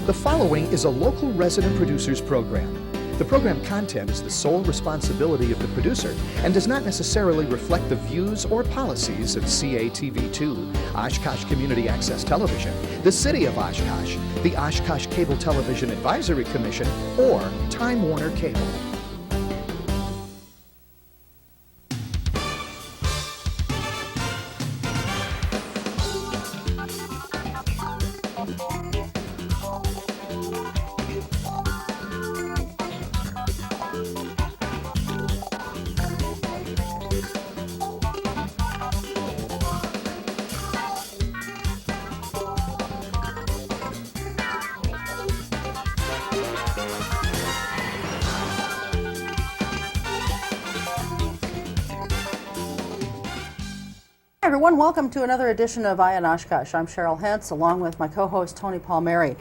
The following is a local resident producers program. The program content is the sole responsibility of the producer and does not necessarily reflect the views or policies of CATV2, Oshkosh Community Access Television, the City of Oshkosh, the Oshkosh Cable Television Advisory Commission, or Time Warner Cable. Hi everyone, welcome to another edition of Eye on Oshkosh. I'm Cheryl Hentz, along with my co-host Tony Palmeri.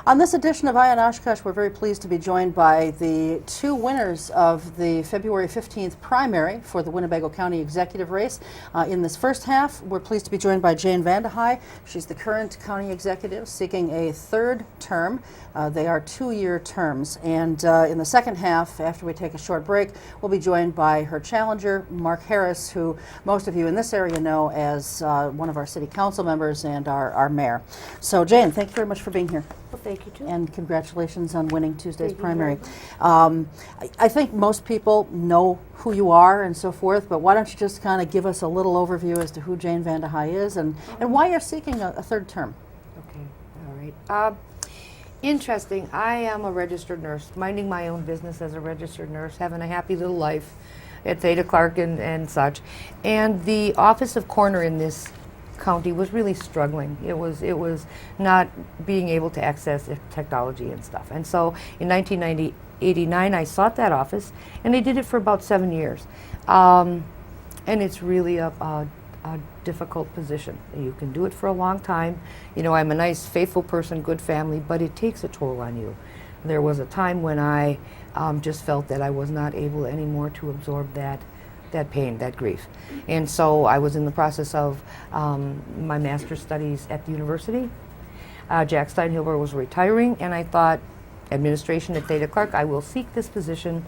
On this edition of Eye on Oshkosh, we're very pleased to be joined by the two winners of the February 15th primary for the Winnebago County Executive race. In this first half, we're pleased to be joined by Jane Vandehei. She's the current county executive seeking a third term. They are 2-year terms. And in the second half, after we take a short break, we'll be joined by her challenger, Mark Harris, who most of you in this area know as one of our city council members and our mayor. So Jane, thank you very much for being here. Well, thank you too. And congratulations on winning Tuesday's Thank you primary. very much. I think most people know who you are and so forth, but why don't you just kind of give us a little overview as to who Jane Vandehei is and why you're seeking a third term. Okay, all right. Interesting. I am a registered nurse, minding my own business as a registered nurse, having a happy little life at Theta Clark and such. And the office of coroner in this county was really struggling. It was not being able to access technology and stuff. And so in 1989, I sought that office, and I did it for about 7 years. And it's really a difficult position. You can do it for a long time. You know, I'm a nice, faithful person, good family, but it takes a toll on you. There was a time when I just felt that I was not able anymore to absorb that pain, that grief. And so I was in the process of my master's studies at the university. Jack Steinhilber was retiring, and I thought, administration at Theta Clark, I will seek this position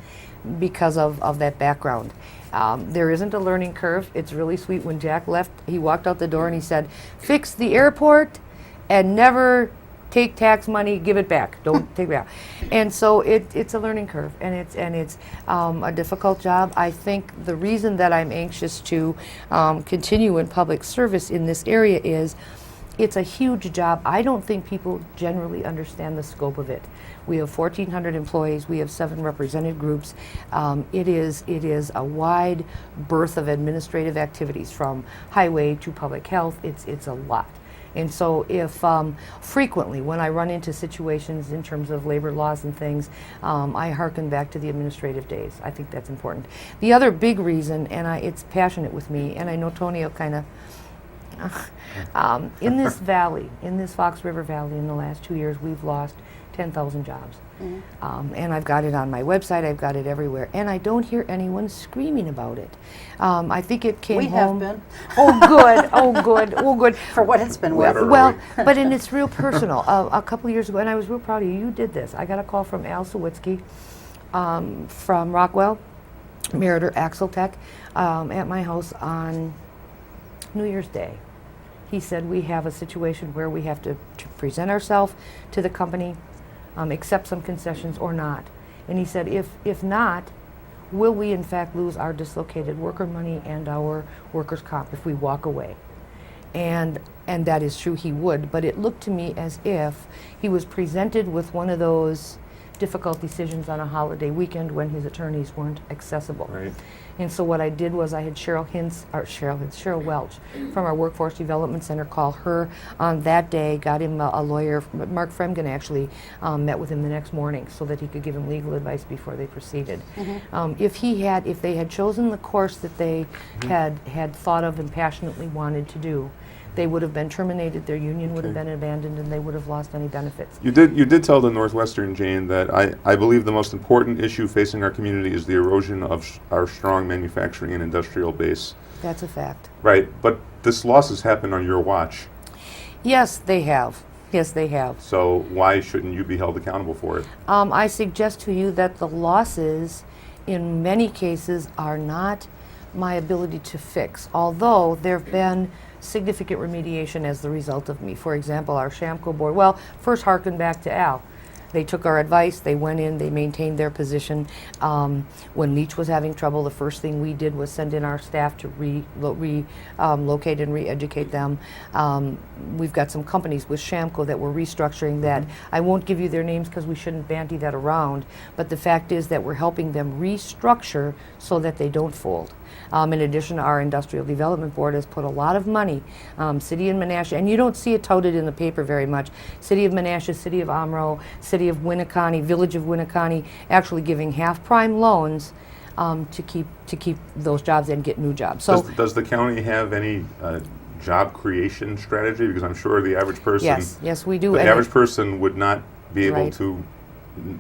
because of that background. There isn't a learning curve. It's really sweet. When Jack left, he walked out the door and he said, "Fix the airport and never take tax money, give it back. Don't take it back." And so it's a learning curve, and it's a difficult job. I think the reason that I'm anxious to continue in public service in this area is it's a huge job. I don't think people generally understand the scope of it. We have 1,400 employees. We have 7 represented groups. It is a wide berth of administrative activities, from highway to public health. It's a lot. And so if frequently when I run into situations in terms of labor laws and things, I hearken back to the administrative days. I think that's important. The other big reason, and it's passionate with me, and I know Tony will kind of, in this valley, in this Fox River Valley, in the last 2 years, we've lost 10,000 jobs. Mm-hmm. And I've got it on my website, I've got it everywhere, and I don't hear anyone screaming about it. I think it came home. We have been. Oh, good, oh, good, oh, good. For what it's been worth. Well, but and it's real personal. A couple of years ago, and I was real proud of you, you did this. I got a call from Al Sawitsky from Rockwell, Meritor Axle Tech, at my house on New Year's Day. He said, we have a situation where we have to present ourselves to the company, accept some concessions or not. And he said, if not, will we in fact lose our dislocated worker money and our workers' comp if we walk away? And that is true, he would, but it looked to me as if he was presented with one of those difficult decisions on a holiday weekend when his attorneys weren't accessible. Right. And so what I did was I had Cheryl Welch from our Workforce Development Center call her on that day, got him a lawyer. Mark Fremgen actually met with him the next morning so that he could give him legal advice before they proceeded. Mm-hmm. If they had chosen the course that they had thought of and passionately wanted to do, they would have been terminated, their union would have been abandoned, and they would have lost any benefits. You did tell the Northwestern, Jane, that I believe the most important issue facing our community is the erosion of our strong manufacturing and industrial base. That's a fact. Right, but this loss has happened on your watch. Yes, they have. Yes, they have. So why shouldn't you be held accountable for it? I suggest to you that the losses, in many cases, are not my ability to fix, although there have been significant remediation as the result of me. For example, our Shamco board, well, first harken back to Al. They took our advice, they went in, they maintained their position. When Leach was having trouble, the first thing we did was send in our staff to locate and re-educate them. We've got some companies with Shamco that we're restructuring that. I won't give you their names because we shouldn't banty that around, but the fact is that we're helping them restructure so that they don't fold. In addition, our Industrial Development Board has put a lot of money, City of Menasha, and you don't see it touted in the paper very much, City of Menasha, City of Omro, City of Winnebago, Village of Winnebago, actually giving half-prime loans to keep those jobs and get new jobs. So Does the county have any job creation strategy? Because I'm sure the average person, yes, we do. the And average person would not be able Right. to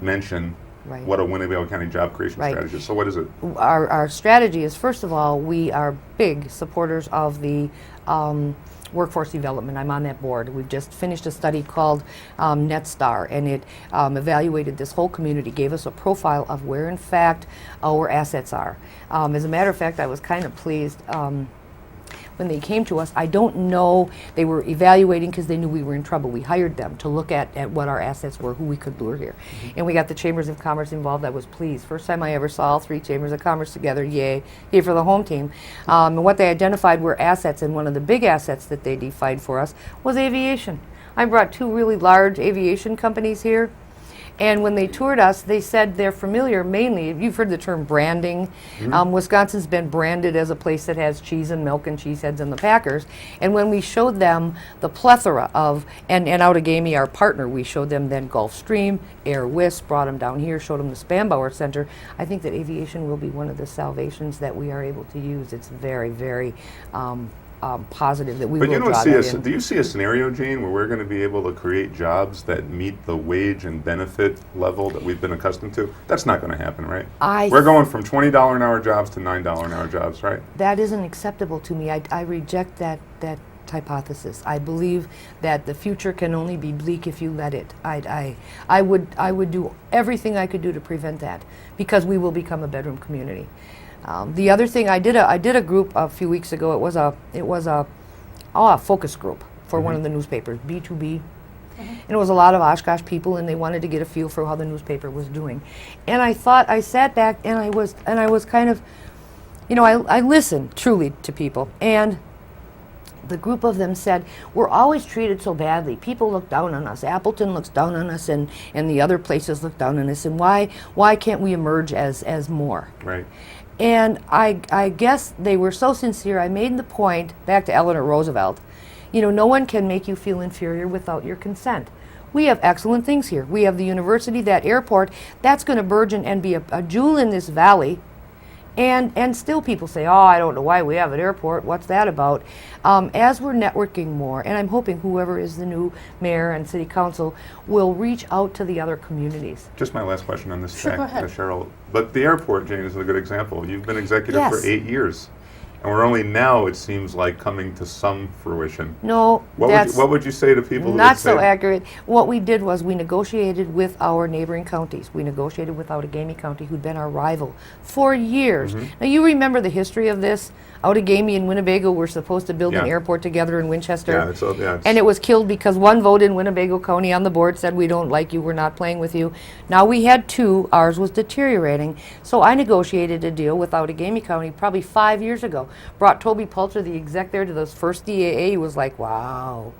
mention Right. what a Winnebago County job creation Right. strategy is. So what is it? Our strategy is, first of all, we are big supporters of the workforce development. I'm on that board. We've just finished a study called NetStar, and it evaluated this whole community, gave us a profile of where, in fact, our assets are. As a matter of fact, I was kind of pleased when they came to us. I don't know, they were evaluating because they knew we were in trouble. We hired them to look at what our assets were, who we could lure here. And we got the Chambers of Commerce involved. I was pleased. First time I ever saw all three Chambers of Commerce together. Yay. Yay for the home team. And what they identified were assets, and one of the big assets that they defined for us was aviation. I brought two really large aviation companies here. And when they toured us, they said they're familiar mainly, you've heard the term branding. Wisconsin's been branded as a place that has cheese and milk and cheeseheads and the Packers. And when we showed them the plethora of, and Outagamie, our partner, we showed them then Gulfstream, Air Wisp, brought them down here, showed them the Spanbauer Center. I think that aviation will be one of the salvations that we are able to use. It's very, very positive that we But will you don't draw see that in. do you see a scenario, Jane, where we're going to be able to create jobs that meet the wage and benefit level that we've been accustomed to? That's not going to happen, right? We're going from $20 an hour jobs to $9 an hour jobs, right? That isn't acceptable to me. I reject that hypothesis. I believe that the future can only be bleak if you let it. I would do everything I could do to prevent that, because we will become a bedroom community. The other thing, I did a group a few weeks ago. It was a focus group for one of the newspapers, B2B. And it was a lot of Oshkosh people, and they wanted to get a feel for how the newspaper was doing. And I sat back and I was kind of, I listened truly to people. And the group of them said, we're always treated so badly. People look down on us. Appleton looks down on us, and the other places look down on us. And why can't we emerge as more? Right. And I guess they were so sincere. I made the point, back to Eleanor Roosevelt, no one can make you feel inferior without your consent. We have excellent things here. We have the university, that airport, that's going to burgeon and be a jewel in this valley. And still people say, I don't know why we have an airport. What's that about? As we're networking more, and I'm hoping whoever is the new mayor and city council will reach out to the other communities. Just my last question on this Sure, track, go ahead. Cheryl. But the airport, Jane, is a good example. You've been executive Yes. for 8 years. And we're only now, it seems like, coming to some fruition. No, What would you say to people who not would say, so accurate. What we did was we negotiated with our neighboring counties. We negotiated with Outagamie County, who'd been our rival for years. Now, you remember the history of this? Outagamie and Winnebago were supposed to build an Yeah. airport together in Winchester. Yeah, it's And it was killed because one vote in Winnebago County on the board said, we don't like you, we're not playing with you. Now we had two, ours was deteriorating. So I negotiated a deal with Outagamie County probably 5 years ago. Brought Toby Pulcher, the exec there, to those first DAA. He was like, wow.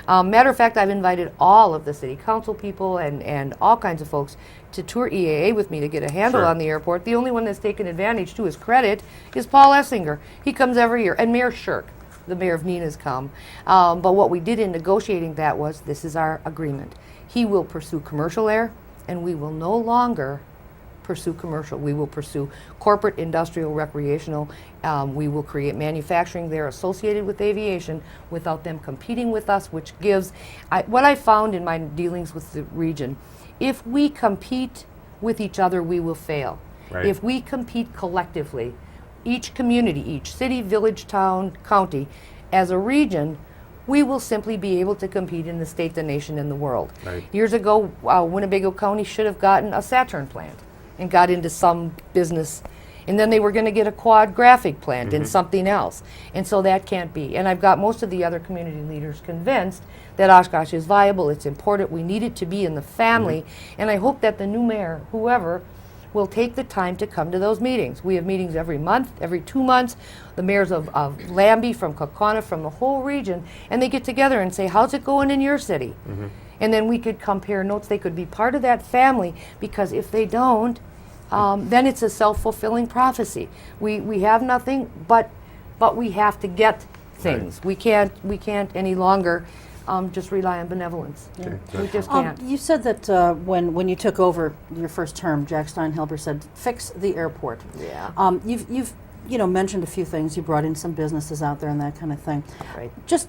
Matter of fact, I've invited all of the city council people and all kinds of folks to tour EAA with me to get a handle Sure. on the airport. The only one that's taken advantage, to his credit, is Paul Essinger. He comes every year. And Mayor Shirk, the mayor of Neenah's come. But what we did in negotiating that was, this is our agreement. He will pursue commercial air, and we will no longer pursue commercial. We will pursue corporate, industrial, recreational. We will create manufacturing there associated with aviation without them competing with us, which gives, what I found in my dealings with the region, if we compete with each other, we will fail. Right. If we compete collectively, each community, each city, village, town, county, as a region, we will simply be able to compete in the state, the nation, and the world. Right. Years ago, Winnebago County should have gotten a Saturn plant and got into some business. And then they were going to get a quad graphic plant and something else. And so that can't be. And I've got most of the other community leaders convinced that Oshkosh is viable, it's important, we need it to be in the family. And I hope that the new mayor, whoever, will take the time to come to those meetings. We have meetings every month, every 2 months. The mayors of Lambie, from Kaukauna, from the whole region, and they get together and say, how's it going in your city? And then we could compare notes. They could be part of that family, because if they don't, then it's a self-fulfilling prophecy. We have nothing, but we have to get things. Right. We can't any longer just rely on benevolence. Okay. We just can't. You said that when you took over your first term, Jack Steinhilber said, "Fix the airport." Yeah. You've mentioned a few things. You brought in some businesses out there and that kind of thing. Right. Just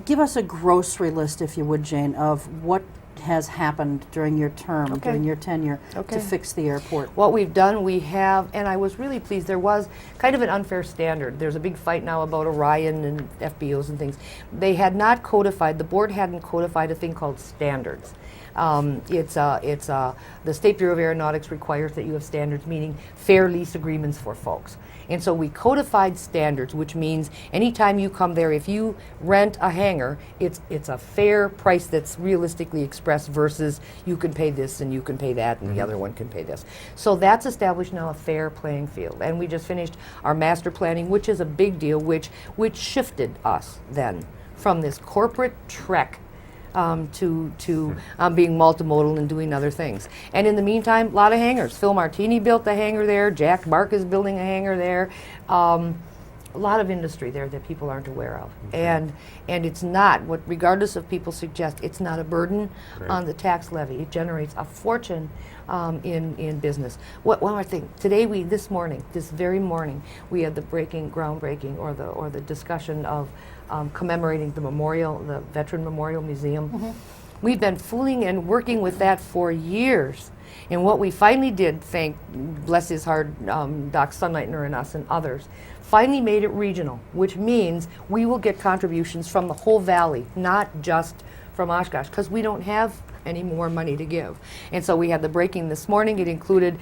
give us a grocery list, if you would, Jane, of what has happened during your term, Okay. during your tenure, Okay. to fix the airport. What we've done, we have, and I was really pleased, there was kind of an unfair standard. There's a big fight now about Orion and FBOs and things. They had not codified, the board hadn't codified a thing called standards. The State Bureau of Aeronautics requires that you have standards, meaning fair lease agreements for folks. And so we codified standards, which means anytime you come there, if you rent a hangar, it's a fair price that's realistically expressed versus you can pay this and you can pay that and the other one can pay this. So that's established now a fair playing field. And we just finished our master planning, which is a big deal, which shifted us then from this corporate trek to being multimodal and doing other things. And in the meantime, a lot of hangars. Phil Martini built a hangar there. Jack Mark is building a hangar there. A lot of industry there that people aren't aware of. And it's not, regardless of people suggest, it's not a burden on the tax levy. It generates a fortune in business. One more thing. Today, this very morning, we had the groundbreaking, or the discussion of commemorating the Veteran Memorial Museum. We've been fooling and working with that for years. And what we finally did, thank bless his heart, Doc Sunlightner and us and others, finally made it regional, which means we will get contributions from the whole valley, not just from Oshkosh, because we don't have any more money to give. And so we had the breaking this morning. It included,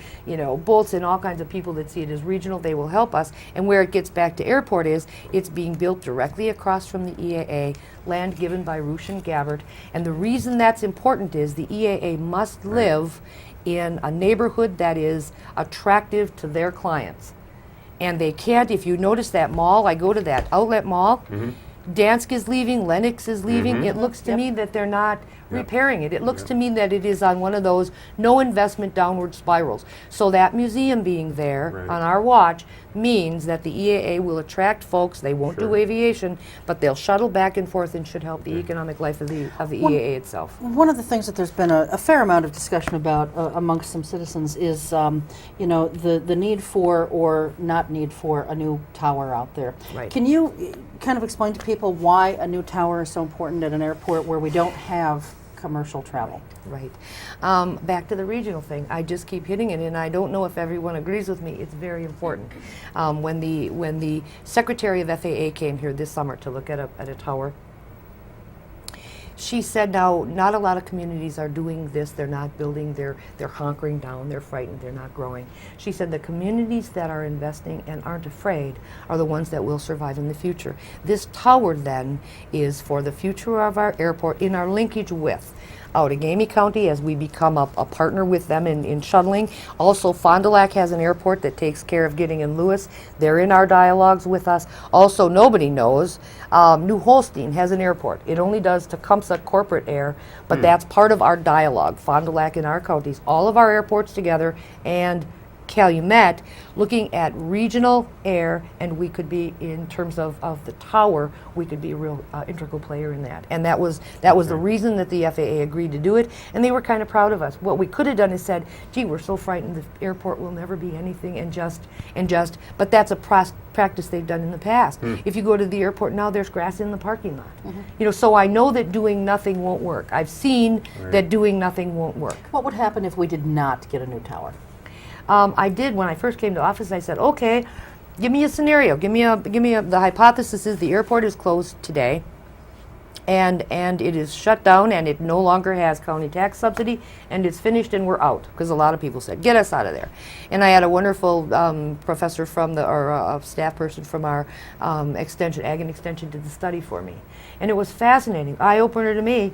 Bolts and all kinds of people that see it as regional. They will help us. And where it gets back to airport is it's being built directly across from the EAA, land given by Roosh and Gabbard. And the reason that's important is the EAA must live in a neighborhood that is attractive to their clients. And they can't, if you notice that mall, I go to that outlet mall, Dansk is leaving, Lennox is leaving. It looks to me that they're not repairing it. It looks to me that it is on one of those no investment downward spirals. So that museum being there on our watch means that the EAA will attract folks. They won't do aviation, but they'll shuttle back and forth and should help the economic life of the EAA itself. One of the things that there's been a fair amount of discussion about amongst some citizens is, the need for or not need for a new tower out there. Right. Can you kind of explain to people why a new tower is so important at an airport where we don't have commercial travel? Right. Back to the regional thing. I just keep hitting it, and I don't know if everyone agrees with me. It's very important. When the Secretary of FAA came here this summer to look at a tower, she said, now, not a lot of communities are doing this. They're not building. They're hunkering down. They're frightened. They're not growing. She said the communities that are investing and aren't afraid are the ones that will survive in the future. This tower, then, is for the future of our airport in our linkage with Outagamie County as we become a partner with them in shuttling. Also, Fond du Lac has an airport that takes care of Gidding and Lewis. They're in our dialogues with us. Also, nobody knows, New Holstein has an airport. It only does Tecumseh corporate air, but that's part of our dialogue, Fond du Lac in our counties, all of our airports together, and Calumet, looking at regional air, and we could be, in terms of the tower, we could be a real integral player in that. And that was the reason that the FAA agreed to do it, and they were kind of proud of us. What we could have done is said, gee, we're so frightened the airport will never be anything, and just, but that's a practice they've done in the past. If you go to the airport now, there's grass in the parking lot. So I know that doing nothing won't work. I've seen that doing nothing won't work. What would happen if we did not get a new tower? I did, when I first came to office, I said, okay, give me a scenario. The hypothesis is the airport is closed today. and it is shut down, and it no longer has county tax subsidy, and it's finished, and we're out, because a lot of people said, get us out of there. And I had a wonderful professor from or a staff person from our extension, Ag and Extension, did the study for me. And it was fascinating, eye-opener to me.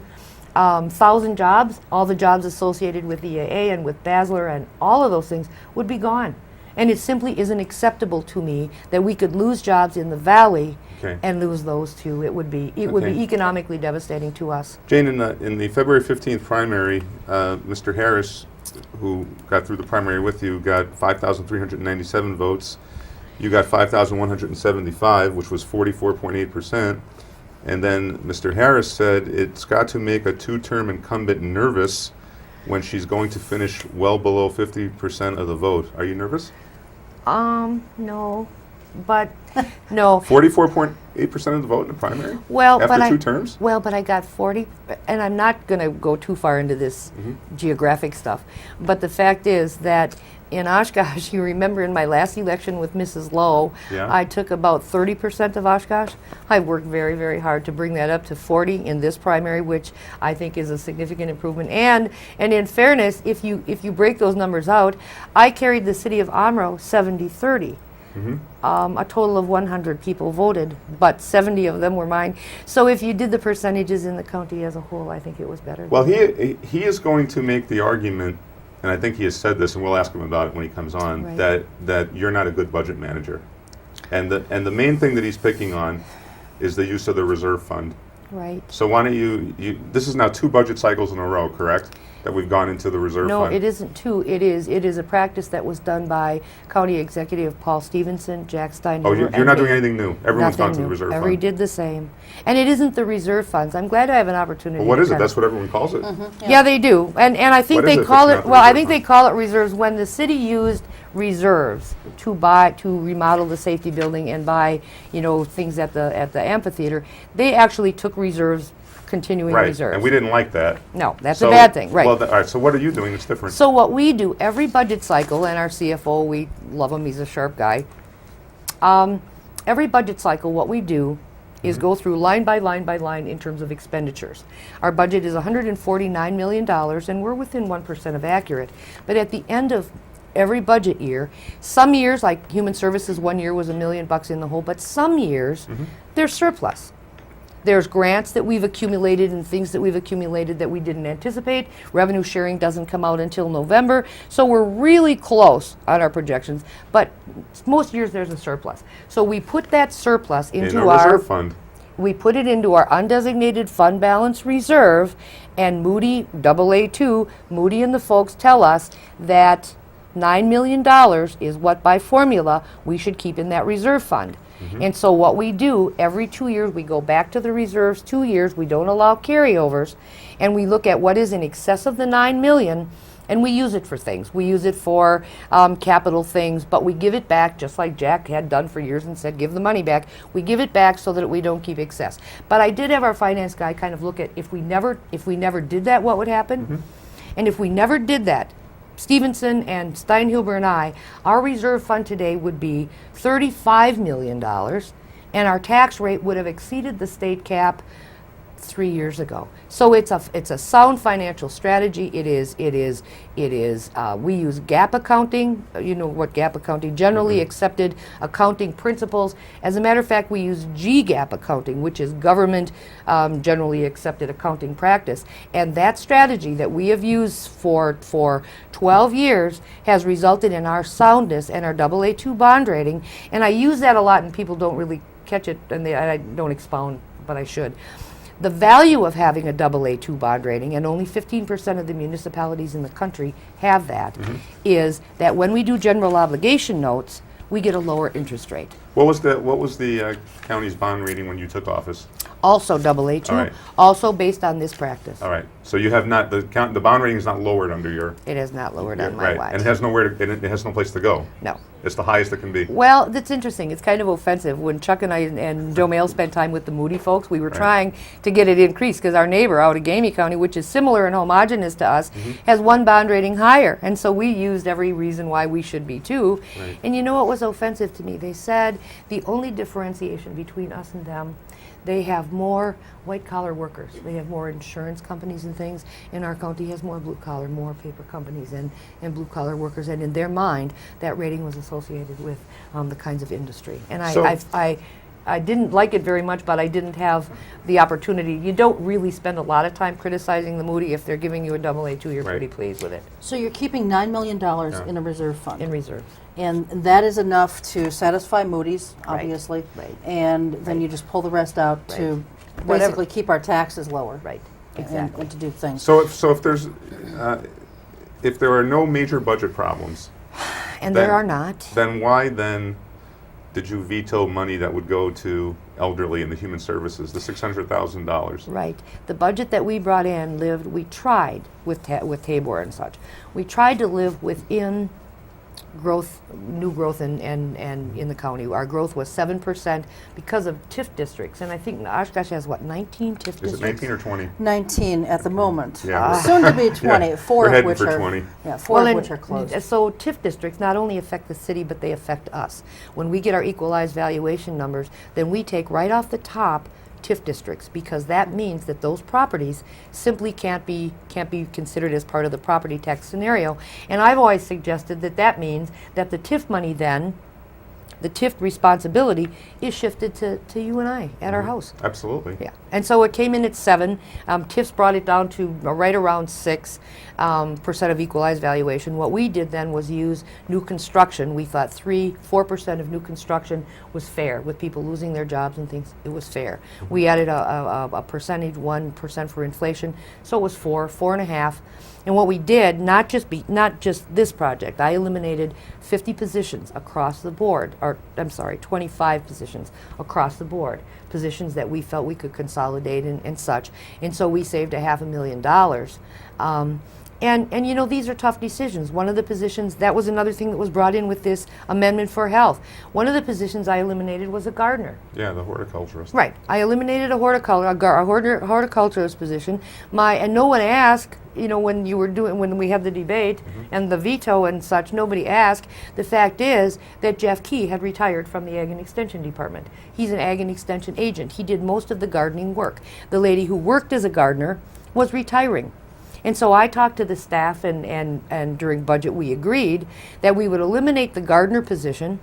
1,000 jobs, all the jobs associated with EAA and with Basler and all of those things would be gone. And it simply isn't acceptable to me that we could lose jobs in the valley and lose those too. It would be economically devastating to us. Jane, in the February 15th primary, Mr. Harris, who got through the primary with you, got 5,397 votes. You got 5,175, which was 44.8%. And then Mr. Harris said it's got to make a two-term incumbent nervous when she's going to finish well below 50% of the vote. Are you nervous? No, but no. 44.8% of the vote in the primary? Well, after two terms? Well, but I got 40, and I'm not going to go too far into this geographic stuff, but the fact is that in Oshkosh, you remember in my last election with Mrs. Lowe, I took about 30% of Oshkosh. I worked very, very hard to bring that up to 40 in this primary, which I think is a significant improvement. And in fairness, if you break those numbers out, I carried the city of Omro 70-30. A total of 100 people voted, but 70 of them were mine. So if you did the percentages in the county as a whole, I think it was better. Well, he is going to make the argument, and I think he has said this, and we'll ask him about it when he comes on, that you're not a good budget manager. And the main thing that he's picking on is the use of the reserve fund. Right. So why don't you this is now 2 budget cycles in a row, correct? That we've gone into the reserve fund. No, it isn't 2. It is a practice that was done by County Executive Paul Stevenson, Jack Steinhuber. Oh, you're not doing anything new. Everyone's gone to the reserve fund. Every did the same. And it isn't the reserve funds. I'm glad I have an opportunity. Well, what is it? That's what everyone calls it. Yeah, they do. And I think they call it, well, I think they call it reserves when the city used reserves to remodel the safety building and buy, things at the amphitheater. They actually took reserves, continuing reserves. And we didn't like that. No, that's a bad thing, right. Well, all right, so what are you doing that's different? So what we do, every budget cycle, and our CFO, we love him, he's a sharp guy. Every budget cycle, what we do is go through line by line by line in terms of expenditures. Our budget is $149 million, and we're within 1% of accurate. But at the end of every budget year, some years, like Human Services, one year was $1 million in the hole, but some years, there's surplus. There's grants that we've accumulated and things that we've accumulated that we didn't anticipate. Revenue sharing doesn't come out until November. So we're really close on our projections, but most years there's a surplus. So we put that surplus into our reserve fund. We put it into our undesignated fund balance reserve, and Moody, AA2, Moody and the folks tell us that $9 million is what by formula we should keep in that reserve fund. And so what we do, every 2 years, we go back to the reserves 2 years, we don't allow carryovers, and we look at what is in excess of the $9 million, and we use it for things. We use it for capital things, but we give it back, just like Jack had done for years and said, give the money back. We give it back so that we don't keep excess. But I did have our finance guy kind of look at if we never did that, what would happen? And if we never did that, Stevenson and Steinhuber and I, our reserve fund today would be $35 million, and our tax rate would have exceeded the state cap 3 years ago. So it's a sound financial strategy. It is. We use GAAP accounting. You know what GAAP accounting, generally accepted accounting principles. As a matter of fact, we use GAAP accounting, which is government generally accepted accounting practice. And that strategy that we have used for 12 years has resulted in our soundness and our AA2 bond rating. And I use that a lot, and people don't really catch it, and I don't expound, but I should. The value of having a AA2 bond rating, and only 15% of the municipalities in the country have that, is that when we do general obligation notes, we get a lower interest rate. What was the county's bond rating when you took office? Also AA2, All right. also based on this practice. All right. So you have not the bond rating is not lowered under your. It has not lowered on my watch. And it has it has no place to go. No. It's the highest it can be. Well, that's interesting. It's kind of offensive. When Chuck and I and Joe Mail spent time with the Moody folks, we were trying to get it increased because our neighbor out of Gamey County, which is similar and homogeneous to us, has one bond rating higher. And so we used every reason why we should be too. Right. And you know what was offensive to me? They said the only differentiation between us and them, They have more white-collar workers. They have more insurance companies and things. And our county has more blue-collar, more paper companies and blue-collar workers. And in their mind, that rating was associated with the kinds of industry. And I didn't like it very much, but I didn't have the opportunity. You don't really spend a lot of time criticizing the Moody. If they're giving you a AA2, you're pretty pleased with it. So you're keeping $9 million in a reserve fund. In reserves. And that is enough to satisfy Moody's, obviously. Right. And then you just pull the rest out to basically keep our taxes lower. Right. And- Exactly. And to do things. So if there's, if there are no major budget problems, And then- there are not. then why then did you veto money that would go to elderly and the human services, the $600,000? Right. The budget that we brought in we tried with Tabor and such. We tried to live within new growth and in the county. Our growth was 7% because of TIF districts. And I think Oshkosh has, 19 TIF districts? Is it 19 or 20? 19 at the moment. Yeah. Soon to be 20, Yeah, four we're of heading which for are 20. Yeah, four of and which are closed. So TIF districts not only affect the city, but they affect us. When we get our equalized valuation numbers, then we take right off the top TIF districts, because that means that those properties simply can't be considered as part of the property tax scenario. And I've always suggested that means that the TIF money then, the TIF responsibility, is shifted to you and I at our house. Absolutely. Yeah, and so it came in at 7. TIFs brought it down to right around 6% of equalized valuation. What we did then was use new construction. We thought 4% of new construction was fair, with people losing their jobs and things. It was fair. We added a percentage, 1% for inflation, so it was 4.5. And what we did, not just this project, I eliminated 50 positions across the board, or I'm sorry, 25 positions across the board, positions that we felt we could consolidate and such. And so we saved $500,000. And you know, these are tough decisions. One of the positions, that was another thing that was brought in with this amendment for health. One of the positions I eliminated was a gardener. Yeah, the horticulturist. Right. I eliminated a horticulturist position. And no one asked, you know, when we had the debate and the veto and such, nobody asked. The fact is that Jeff Key had retired from the Ag and Extension Department. He's an Ag and Extension agent. He did most of the gardening work. The lady who worked as a gardener was retiring. And so I talked to the staff, and during budget we agreed that we would eliminate the gardener position,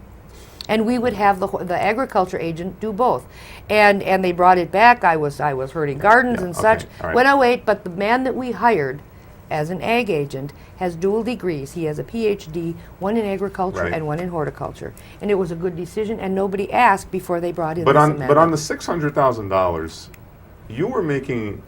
and we would have the agriculture agent do both. And they brought it back. I was herding gardens and such. All right. When I wait, but the man that we hired as an ag agent has dual degrees. He has a PhD, one in agriculture Right. and one in horticulture. And it was a good decision, and nobody asked before they brought in But this on amendment. the $600,000, you were making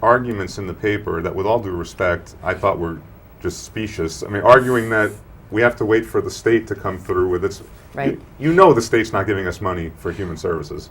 arguments in the paper that, with all due respect, I thought were just specious. I mean, arguing that we have to wait for the state to come through with its. Right. You know the state's not giving us money for human services.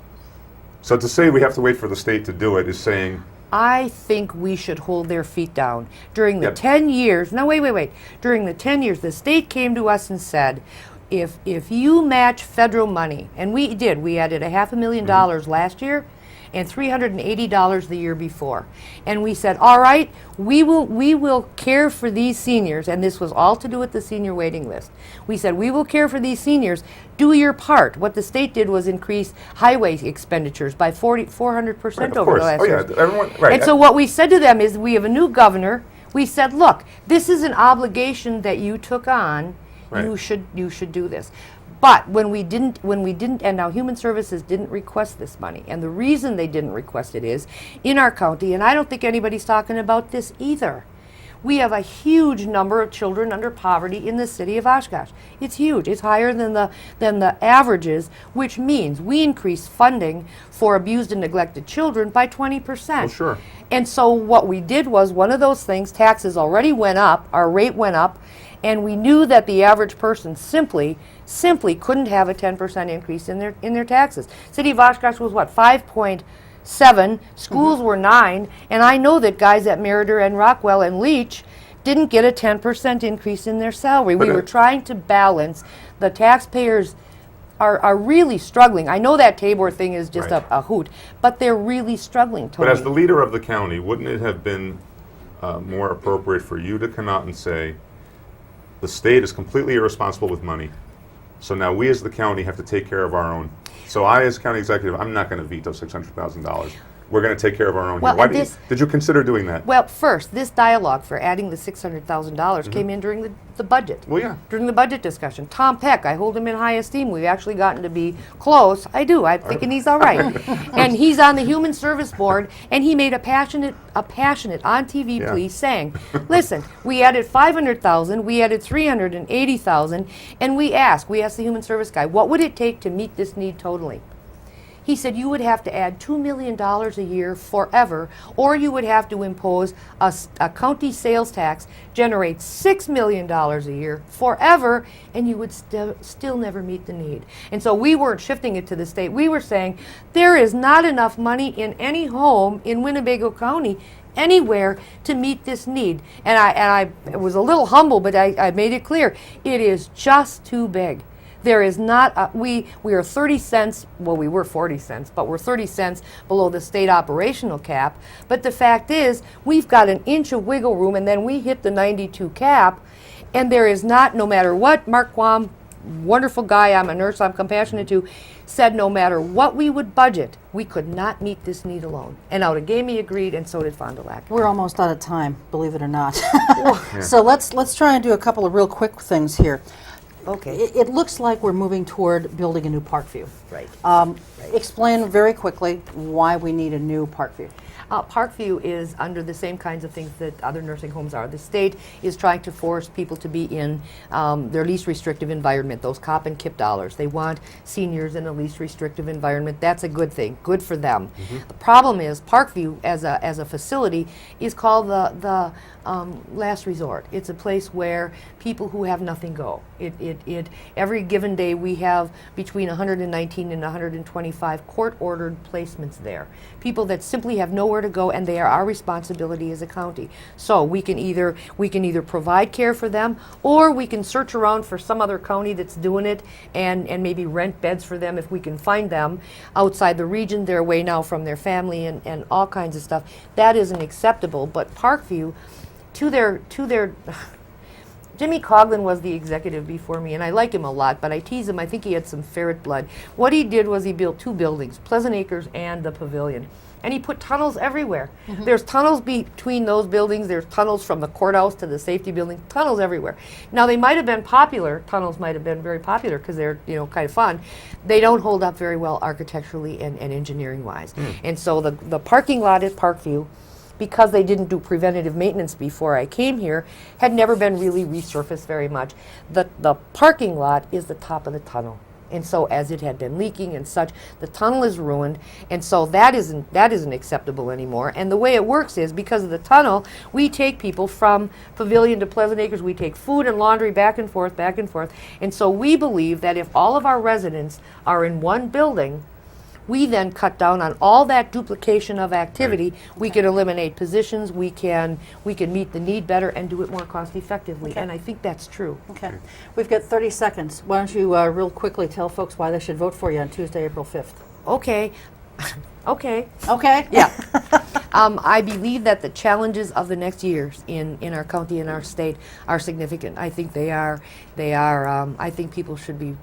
So to say we have to wait for the state to do it is saying. I think we should hold their feet down. During the Yep. 10 years, no, wait. During the 10 years, the state came to us and said, if you match federal money, and we did, we added $500,000 last year and $380 the year before. And we said, all right, we will care for these seniors, and this was all to do with the senior waiting list. We said, we will care for these seniors. Do your part. What the state did was increase highway expenditures by 400% Right, of over course. the last Oh, year. yeah, everyone, right. And so what we said to them is, we have a new governor. We said, look, this is an obligation that you took on. Right. You should do this. But when we didn't, and now Human Services didn't request this money. And the reason they didn't request it is, in our county, and I don't think anybody's talking about this either, we have a huge number of children under poverty in the city of Oshkosh. It's huge. It's higher than the averages, which means we increase funding for abused and neglected children by 20%. Well, sure. And so what we did was, one of those things, taxes already went up, our rate went up, and we knew that the average person simply couldn't have a 10% increase in their taxes. City of Oshkosh was what, 5.7, schools were 9, and I know that guys at Meritor and Rockwell and Leach didn't get a 10% increase in their salary. We were trying to balance. The taxpayers are really struggling. I know that Tabor thing is just Right. a hoot, but they're really struggling, Tony. But as the leader of the county, wouldn't it have been more appropriate for you to come out and say, the state is completely irresponsible with money, so now we as the county have to take care of our own So I, as county executive, I'm not going to veto $600,000. We're going to take care of our own Well, here. Why and did you consider doing that? Well, first, this dialogue for adding the $600,000 came in during the budget. Well, yeah. During the budget discussion. Tom Peck, I hold him in high esteem. We've actually gotten to be close. I do. I'm thinking he's all right. And he's on the Human Service Board, and he made a passionate on TV Yeah. plea saying, listen, we added 500,000, we added 380,000, and we asked the Human Service guy, what would it take to meet this need totally? He said you would have to add $2 million a year forever, or you would have to impose a county sales tax, generate $6 million a year forever, and you would still never meet the need. And so we weren't shifting it to the state. We were saying there is not enough money in any home in Winnebago County anywhere to meet this need. And I was a little humble, but I made it clear. It is just too big. There is not, we are 30 cents, well, we were 40 cents, but we're 30 cents below the state operational cap. But the fact is, we've got an inch of wiggle room, and then we hit the 92 cap, and there is not, no matter what, Mark Quam, wonderful guy, I'm a nurse, I'm compassionate to, said no matter what we would budget, we could not meet this need alone. And Outagamie agreed, and so did Fond du Lac. We're almost out of time, believe it or not. So let's try and do a couple of real quick things here. Okay. It looks like we're moving toward building a new Parkview. Right. Explain very quickly why we need a new Parkview. Parkview is under the same kinds of things that other nursing homes are. The state is trying to force people to be in their least restrictive environment, those COP and KIP dollars. They want seniors in a least restrictive environment. That's a good thing, good for them. The problem is Parkview as a facility is called the last resort. It's a place where people who have nothing go. Every given day we have between 119 and 125 court-ordered placements there. People that simply have nowhere to go, and they are our responsibility as a county. So we can either provide care for them, or we can search around for some other county that's doing it and maybe rent beds for them if we can find them outside the region. They're away now from their family and all kinds of stuff. That isn't acceptable. But Parkview, to their Jimmy Coughlin was the executive before me, and I like him a lot, but I tease him. I think he had some ferret blood. What he did was he built two buildings, Pleasant Acres and the Pavilion, and he put tunnels everywhere. There's tunnels between those buildings. There's tunnels from the courthouse to the safety building, tunnels everywhere. Now, they might have been popular. Tunnels might have been very popular because they're kind of fun. They don't hold up very well architecturally and engineering-wise. And so the parking lot at Parkview, because they didn't do preventative maintenance before I came here, had never been really resurfaced very much. The parking lot is the top of the tunnel. And so as it had been leaking and such, the tunnel is ruined, and so that isn't acceptable anymore. And the way it works is, because of the tunnel, we take people from Pavilion to Pleasant Acres, we take food and laundry back and forth, and so we believe that if all of our residents are in one building, we then cut down on all that duplication of activity. We can eliminate positions, we can meet the need better and do it more cost effectively. And I think that's true. Okay. We've got 30 seconds. Why don't you real quickly tell folks why they should vote for you on Tuesday, April 5th? Okay. Okay. Yeah. I believe that the challenges of the next years in our county and our state are significant. I think they are. I think people should be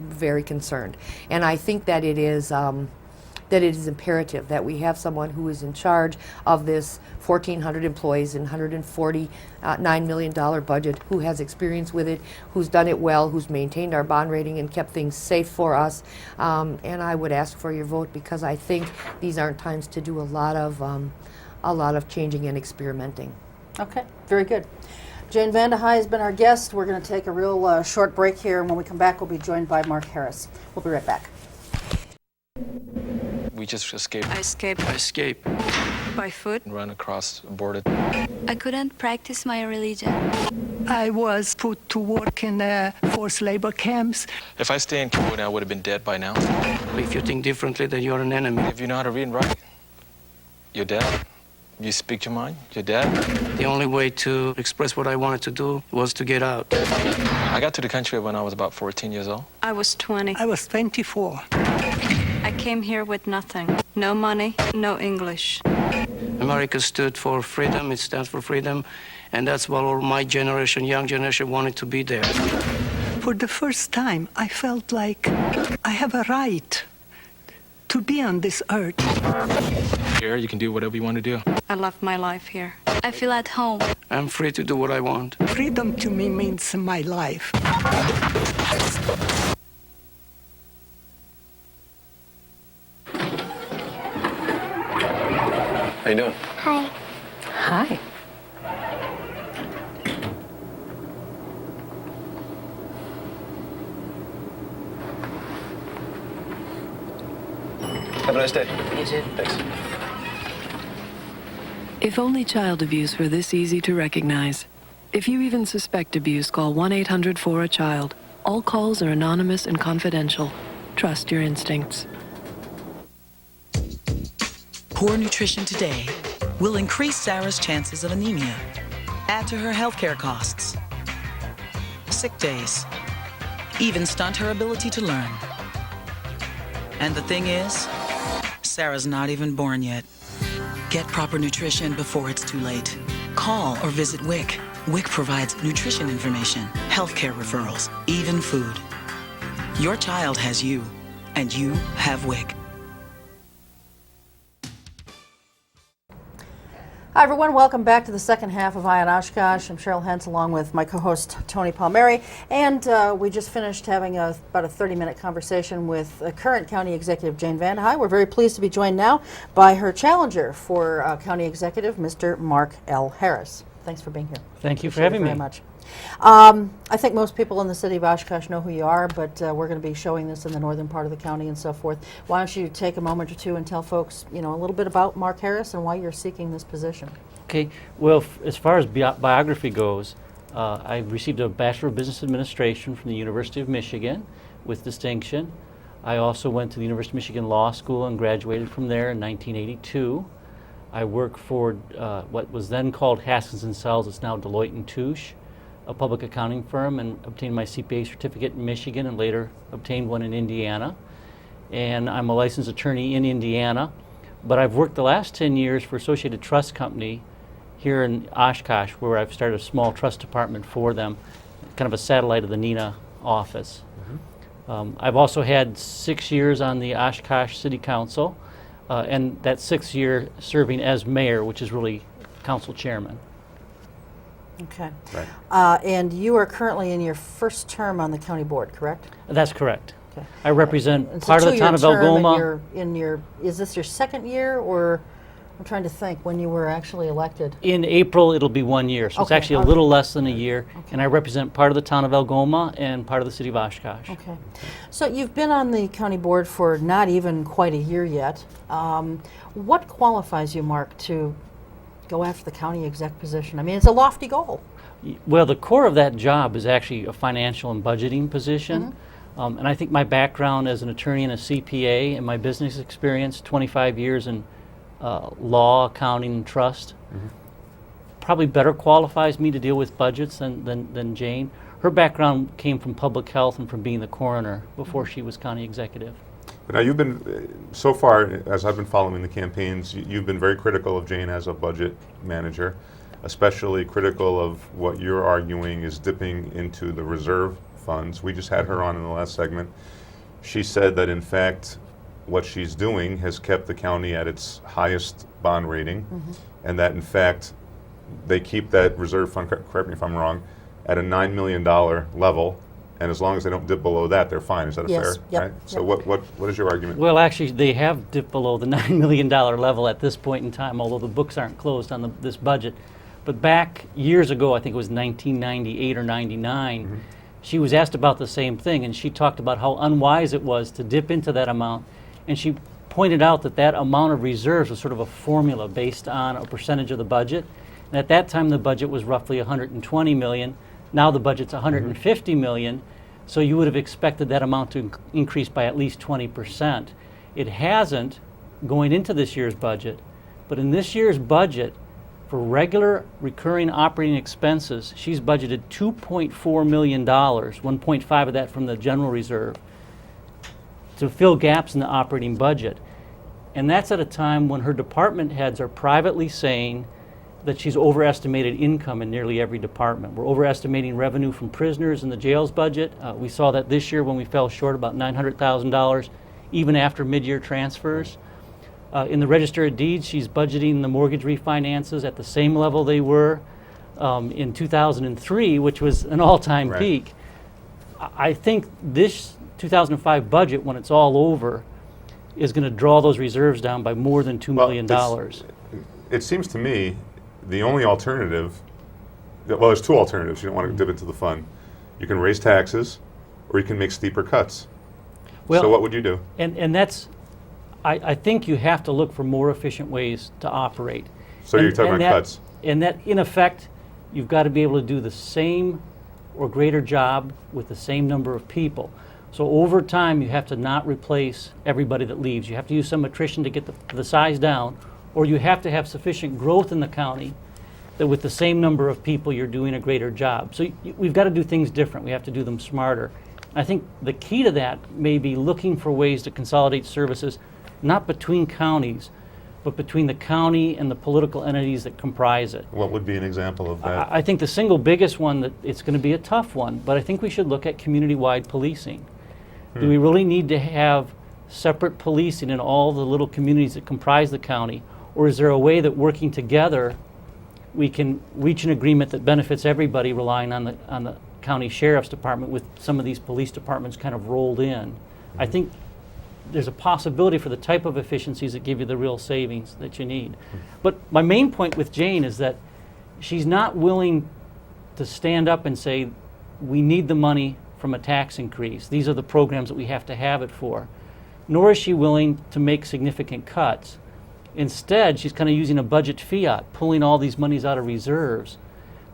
very concerned, and I think that it is imperative that we have someone who is in charge of this 1,400 employees and $149 million budget, who has experience with it, who's done it well, who's maintained our bond rating and kept things safe for us. And I would ask for your vote, because I think these aren't times to do a lot of changing and experimenting. Okay, very good. Jane Vandehei has been our guest. We're going to take a real short break here, and when we come back, we'll be joined by Mark Harris. We'll be right back. We just escaped. I escaped. By foot. And ran across a border. I couldn't practice my religion. I was put to work in forced labor camps. If I stay in California, I would have been dead by now. If you think differently, then you're an enemy. If you know how to read and write, you're dead. You speak your mind, you're dead. The only way to express what I wanted to do was to get out. I got to the country when I was about 14 years old. I was 20. I was 24. I came here with nothing. No money, no English. America stood for freedom, it stands for freedom, and that's what all my generation, young generation, wanted to be there. For the first time, I felt like I have a right to be on this earth. Here, you can do whatever you want to do. I love my life here. I feel at home. I'm free to do what I want. Freedom to me means my life. How you doing? Hi. Hi. Have a nice day. You too. Thanks. If only child abuse were this easy to recognize. If you even suspect abuse, call 1-800-4-A-CHILD. All calls are anonymous and confidential. Trust your instincts. Poor nutrition today will increase Sarah's chances of anemia, add to her healthcare costs, sick days, even stunt her ability to learn. And the thing is, Sarah's not even born yet. Get proper nutrition before it's too late. Call or visit WIC. WIC provides nutrition information, healthcare referrals, even food. Your child has you, and you have WIC. Hi everyone, welcome back to the second half of Eye on Oshkosh. I'm Cheryl Hentz along with my co-host Tony Palmeri, and we just finished having about a 30-minute conversation with current County Executive Jane Vandehei. We're very pleased to be joined now by her challenger for County Executive, Mr. Mark L. Harris. Thanks for being here. Thank you for Appreciate having it me. very much. I think most people in the city of Oshkosh know who you are, but we're going to be showing this in the northern part of the county and so forth. Why don't you take a moment or two and tell folks, a little bit about Mark Harris and why you're seeking this position? Okay, well, as far as biography goes, I received a Bachelor of Business Administration from the University of Michigan with distinction. I also went to the University of Michigan Law School and graduated from there in 1982. I worked for what was then called Haskins & Sells, it's now Deloitte & Touche, a public accounting firm, and obtained my CPA certificate in Michigan and later obtained one in Indiana. And I'm a licensed attorney in Indiana, but I've worked the last 10 years for Associated Trust Company here in Oshkosh, where I've started a small trust department for them, kind of a satellite of the NENA office. I've also had 6 years on the Oshkosh City Council, and that 6th year serving as mayor, which is really council chairman. Okay. Right. And you are currently in your first term on the county board, correct? That's correct. Okay. I represent It's a part of the town of two-year term, and Algoma. is this your second year, or I'm trying to think when you were actually elected? In April, it'll be 1 year, so it's Okay, actually a okay. little less than a year. Okay. And I represent part of the town of Algoma and part of the city of Oshkosh. Okay. So you've been on the county board for not even quite a year yet. What qualifies you, Mark, to go after the county exec position? I mean, it's a lofty goal. Well, the core of that job is actually a financial and budgeting position. And I think my background as an attorney and a CPA and my business experience, 25 years in law, accounting, and trust, probably better qualifies me to deal with budgets than Jane. Her background came from public health and from being the coroner before she was county executive. But now you've been, so far, as I've been following the campaigns, you've been very critical of Jane as a budget manager, especially critical of what you're arguing is dipping into the reserve funds. We just had her on in the last segment. She said that in fact what she's doing has kept the county at its highest bond rating, and that in fact they keep that reserve fund, correct me if I'm wrong, at a $9 million level, and as long as they don't dip below that, they're fine. Is that Yes, fair? yep, Right? So yep. what is your argument? Well, actually, they have dipped below the $9 million level at this point in time, although the books aren't closed on this budget. But back years ago, I think it was 1998 or 99, she was asked about the same thing, and she talked about how unwise it was to dip into that amount. And she pointed out that that amount of reserves was sort of a formula based on a percentage of the budget. And at that time, the budget was roughly $120 million. Now the budget's $150 million. So you would have expected that amount to increase by at least 20%. It hasn't going into this year's budget. But in this year's budget, for regular recurring operating expenses, she's budgeted $2.4 million, 1.5 of that from the general reserve, to fill gaps in the operating budget. And that's at a time when her department heads are privately saying that she's overestimated income in nearly every department. We're overestimating revenue from prisoners in the jails budget. We saw that this year when we fell short about $900,000 even after mid-year transfers. In the Register of Deeds, she's budgeting the mortgage refinances at the same level they were in 2003, which was an all-time peak. I think this 2005 budget, when it's all over, is going to draw those reserves down by more than $2 million. It seems to me the only alternative, well, there's two alternatives. You don't want to give it to the fund. You can raise taxes, or you can make steeper cuts. Well, so what would you do? And that's, I think you have to look for more efficient ways to operate. So you're talking about cuts? And that, in effect, you've got to be able to do the same or greater job with the same number of people. So over time, you have to not replace everybody that leaves. You have to use some attrition to get the size down, or you have to have sufficient growth in the county that with the same number of people, you're doing a greater job. So we've got to do things different. We have to do them smarter. I think the key to that may be looking for ways to consolidate services, not between counties, but between the county and the political entities that comprise it. What would be an example of that? I think the single biggest one, that it's going to be a tough one, but I think we should look at community-wide policing. Do we really need to have separate policing in all the little communities that comprise the county, or is there a way that working together we can reach an agreement that benefits everybody, relying on the county sheriff's department with some of these police departments kind of rolled in? I think there's a possibility for the type of efficiencies that give you the real savings that you need. But my main point with Jane is that she's not willing to stand up and say, we need the money from a tax increase. These are the programs that we have to have it for. Nor is she willing to make significant cuts. Instead, she's kind of using a budget fiat, pulling all these monies out of reserves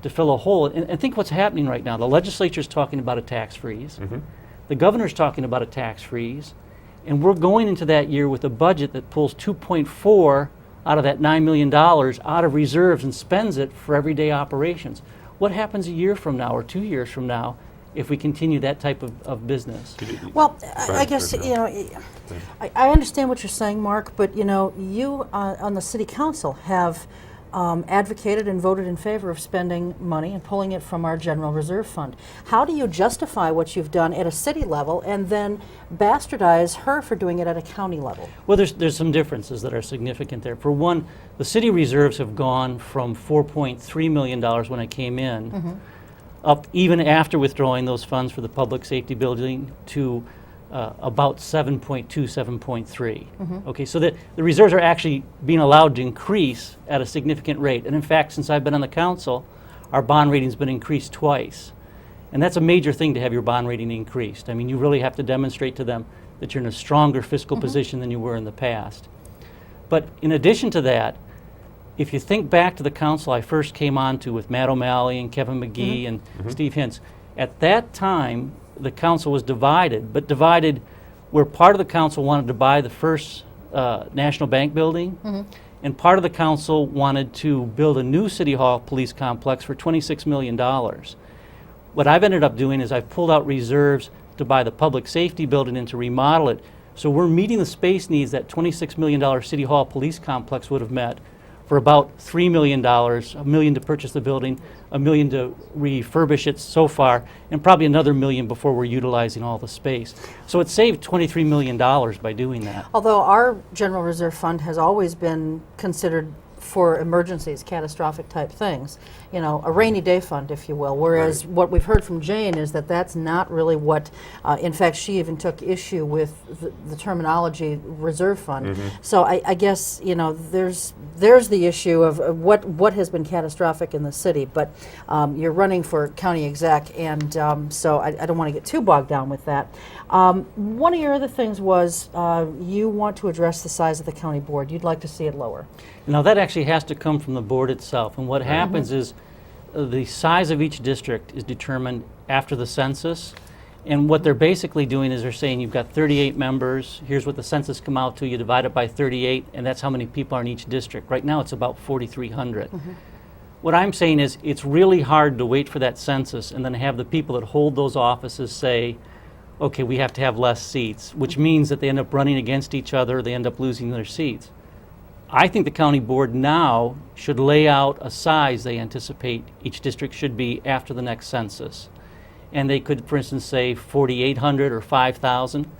to fill a hole. And think what's happening right now. The legislature's talking about a tax freeze. The governor's talking about a tax freeze. And we're going into that year with a budget that pulls 2.4 out of that $9 million out of reserves and spends it for everyday operations. What happens a year from now or 2 years from now if we continue that type of business? Well, I guess, you know, I understand what you're saying, Mark, but, you know, you on the city council have advocated and voted in favor of spending money and pulling it from our general reserve fund. How do you justify what you've done at a city level and then bastardize her for doing it at a county level? Well, there's some differences that are significant there. For one, the city reserves have gone from $4.3 million when I came in, up even after withdrawing those funds for the public safety building, to about 7.2, 7.3. Okay, so the reserves are actually being allowed to increase at a significant rate. And in fact, since I've been on the council, our bond rating's been increased twice. And that's a major thing, to have your bond rating increased. I mean, you really have to demonstrate to them that you're in a stronger fiscal position than you were in the past. But in addition to that, if you think back to the council I first came on to with Matt O'Malley and Kevin McGee and Steve Hentz, at that time, the council was divided, but divided where part of the council wanted to buy the first National Bank building, and part of the council wanted to build a new City Hall police complex for $26 million. What I've ended up doing is I've pulled out reserves to buy the public safety building and to remodel it. So we're meeting the space needs that $26 million City Hall police complex would have met for about $3 million, $1 million to purchase the building, $1 million to refurbish it so far, and probably another $1 million before we're utilizing all the space. So it saved $23 million by doing that. Although our general reserve fund has always been considered for emergencies, catastrophic type things, you know, a rainy day fund, if you will, whereas what we've heard from Jane is that that's not really what, in fact, she even took issue with the terminology reserve fund. So I guess, you know, there's the issue of what has been catastrophic in the city, but you're running for county exec, and so I don't want to get too bogged down with that. One of your other things was you want to address the size of the county board. You'd like to see it lower. Now that actually has to come from the board itself, and what happens is the size of each district is determined after the census, and what they're basically doing is they're saying you've got 38 members, here's what the census come out to, you divide it by 38, and that's how many people are in each district. Right now it's about 4,300. What I'm saying is it's really hard to wait for that census and then have the people that hold those offices say, okay, we have to have less seats, which means that they end up running against each other, they end up losing their seats. I think the county board now should lay out a size they anticipate each district should be after the next census. And they could, for instance, say 4,800 or 5,000.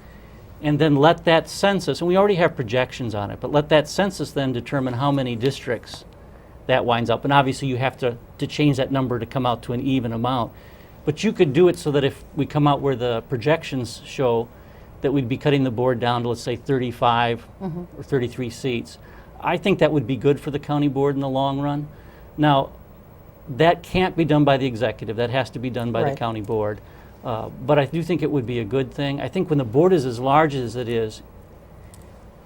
and then let that census, and we already have projections on it, but let that census then determine how many districts that winds up. And obviously you have to change that number to come out to an even amount. But you could do it so that if we come out where the projections show that we'd be cutting the board down to, let's say, 35 or 33 seats, I think that would be good for the county board in the long run. Now, that can't be done by the executive. That has to be done by the county board. But I do think it would be a good thing. I think when the board is as large as it is,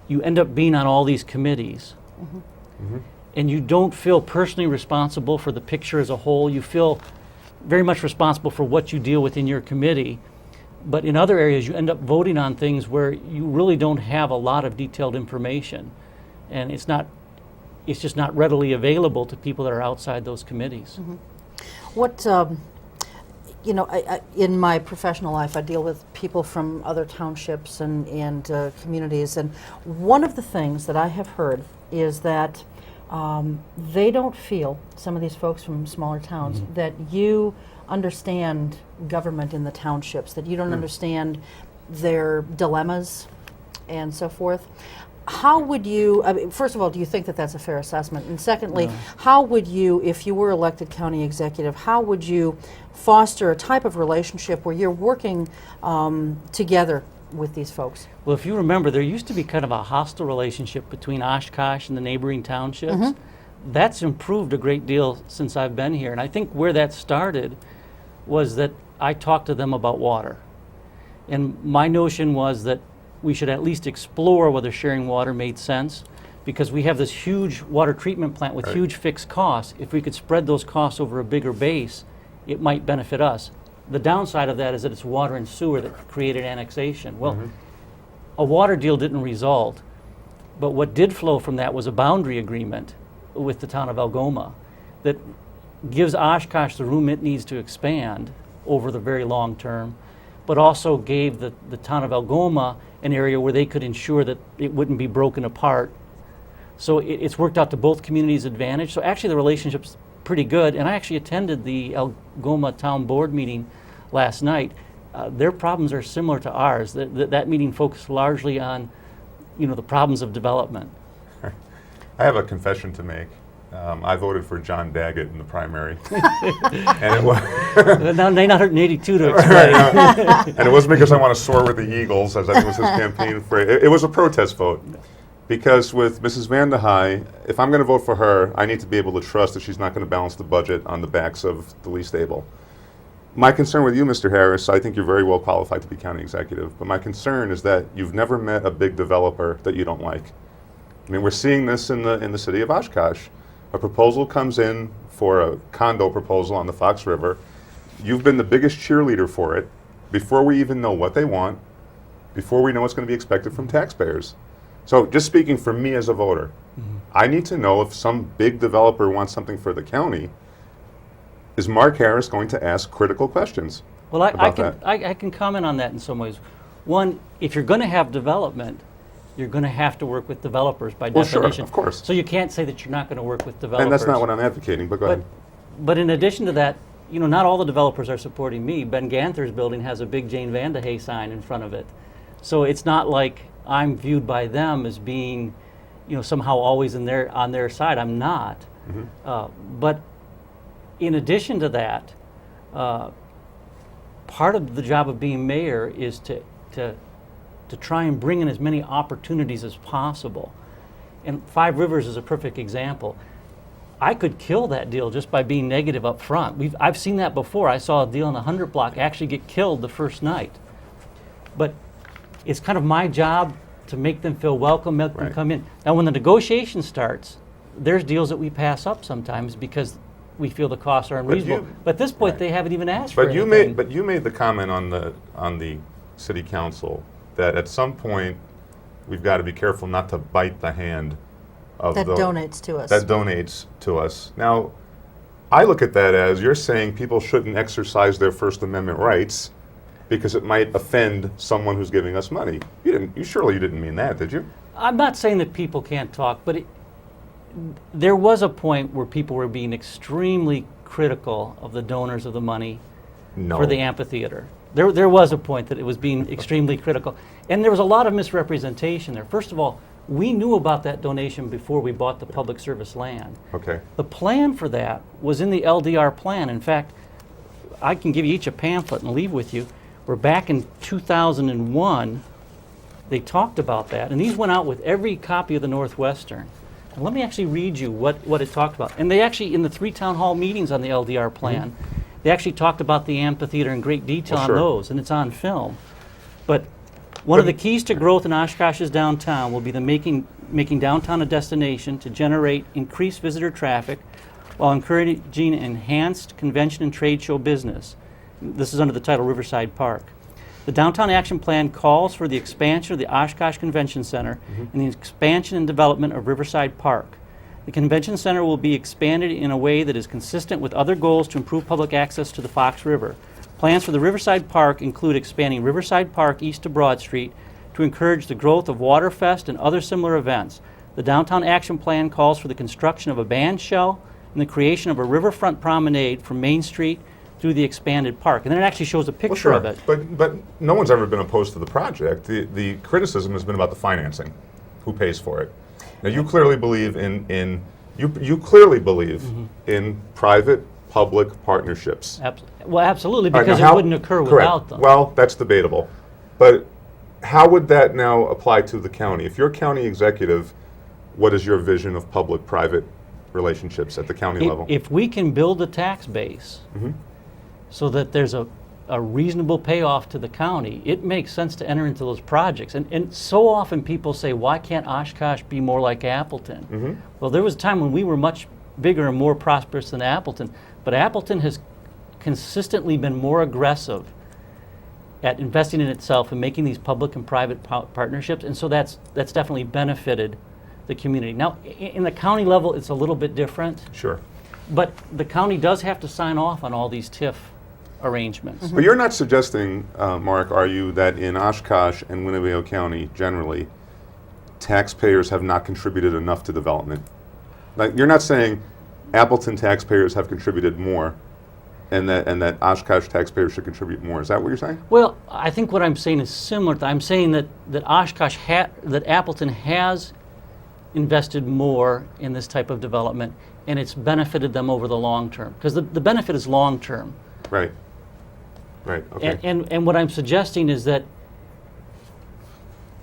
you end up being on all these committees. And you don't feel personally responsible for the picture as a whole. You feel very much responsible for what you deal with in your committee. But in other areas, you end up voting on things where you really don't have a lot of detailed information. And it's just not readily available to people that are outside those committees. What, you know, in my professional life, I deal with people from other townships and communities, and one of the things that I have heard is that they don't feel, some of these folks from smaller towns, that you understand government in the townships, that you don't understand their dilemmas and so forth. How would you, I mean, first of all, do you think that that's a fair assessment? And secondly, how would you, if you were elected county executive, how would you foster a type of relationship where you're working together with these folks? Well, if you remember, there used to be kind of a hostile relationship between Oshkosh and the neighboring townships. That's improved a great deal since I've been here. And I think where that started was that I talked to them about water. And my notion was that we should at least explore whether sharing water made sense, because we have this huge water treatment plant with huge fixed costs. If we could spread those costs over a bigger base, it might benefit us. The downside of that is that it's water and sewer that created annexation. Well, a water deal didn't result, but what did flow from that was a boundary agreement with the town of Algoma that gives Oshkosh the room it needs to expand over the very long term, but also gave the town of Algoma an area where they could ensure that it wouldn't be broken apart. So it's worked out to both communities' advantage. So actually the relationship's pretty good, and I actually attended the Algoma Town Board meeting last night. Their problems are similar to ours. That meeting focused largely on, you know, the problems of development. I have a confession to make. I voted for John Daggett in the primary. And it was now 982 to explain. And it wasn't because I want to soar with the Eagles, as I think was his campaign phrase. It was a protest vote. Because with Mrs. Van de Heye, if I'm going to vote for her, I need to be able to trust that she's not going to balance the budget on the backs of the least able. My concern with you, Mr. Harris, I think you're very well qualified to be county executive, but my concern is that you've never met a big developer that you don't like. I mean, we're seeing this in the city of Oshkosh. A proposal comes in for a condo proposal on the Fox River. You've been the biggest cheerleader for it before we even know what they want, before we know what's going to be expected from taxpayers. So just speaking for me as a voter, I need to know if some big developer wants something for the county, is Mark Harris going to ask critical questions? Well, I can comment on that in some ways. One, if you're going to have development, you're going to have to work with developers by definition. Well, sure, of course. So you can't say that you're not going to work with developers. And that's not what I'm advocating, but go ahead. But in addition to that, you know, not all the developers are supporting me. Ben Ganther's building has a big Jane Van de Heye sign in front of it. So it's not like I'm viewed by them as being, you know, somehow always on their side. I'm not. But in addition to that, part of the job of being mayor is to try and bring in as many opportunities as possible. And Five Rivers is a perfect example. I could kill that deal just by being negative up front. I've seen that before. I saw a deal on the 100 block actually get killed the first night. But it's kind of my job to make them feel welcome, make them come in. Now when the negotiation starts, there's deals that we pass up sometimes because we feel the costs are unreasonable. But at this point, they haven't even asked for anything. But you made the comment on the city council that at some point we've got to be careful not to bite the hand of that donates to us. That donates to us. Now, I look at that as you're saying people shouldn't exercise their First Amendment rights because it might offend someone who's giving us money. You surely didn't mean that, did you? I'm not saying that people can't talk, but there was a point where people were being extremely critical of the donors of the money for the amphitheater. There was a point that it was being extremely critical. And there was a lot of misrepresentation there. First of all, we knew about that donation before we bought the public service land. Okay. The plan for that was in the LDR plan. In fact, I can give you each a pamphlet and leave with you. We're back in 2001. They talked about that, and these went out with every copy of the Northwestern. And let me actually read you what it talked about. And they actually, in the 3 town hall meetings on the LDR plan, they actually talked about the amphitheater in great detail on those, and it's on film. But one of the keys to growth in Oshkosh's downtown will be the making downtown a destination to generate increased visitor traffic while encouraging enhanced convention and trade show business. This is under the title Riverside Park. The Downtown Action Plan calls for the expansion of the Oshkosh Convention Center and the expansion and development of Riverside Park. The Convention Center will be expanded in a way that is consistent with other goals to improve public access to the Fox River. Plans for the Riverside Park include expanding Riverside Park east to Broad Street to encourage the growth of Waterfest and other similar events. The Downtown Action Plan calls for the construction of a band shell and the creation of a riverfront promenade from Main Street through the expanded park. And then it actually shows a picture of it. But no one's ever been opposed to the project. The criticism has been about the financing. Who pays for it? Now you clearly believe in private-public partnerships. Well, absolutely, All right, because now it wouldn't occur without them. Well, that's debatable. But how would that now apply to the county? If you're county executive, what is your vision of public-private relationships at the county level? If we can build a tax base so that there's a reasonable payoff to the county, it makes sense to enter into those projects. And so often people say, why can't Oshkosh be more like Appleton? Well, there was a time when we were much bigger and more prosperous than Appleton, but Appleton has consistently been more aggressive at investing in itself and making these public and private partnerships, and so that's definitely benefited the community. Now, in the county level, it's a little bit different. Sure. But the county does have to sign off on all these TIF arrangements. But you're not suggesting, Mark, are you, that in Oshkosh and Winnebago County generally, taxpayers have not contributed enough to development? Like, you're not saying Appleton taxpayers have contributed more and that Oshkosh taxpayers should contribute more. Is that what you're saying? Well, I think what I'm saying is similar. I'm saying that that Appleton has invested more in this type of development, and it's benefited them over the long term, because the benefit is long term. Right. Right. Okay. And what I'm suggesting is that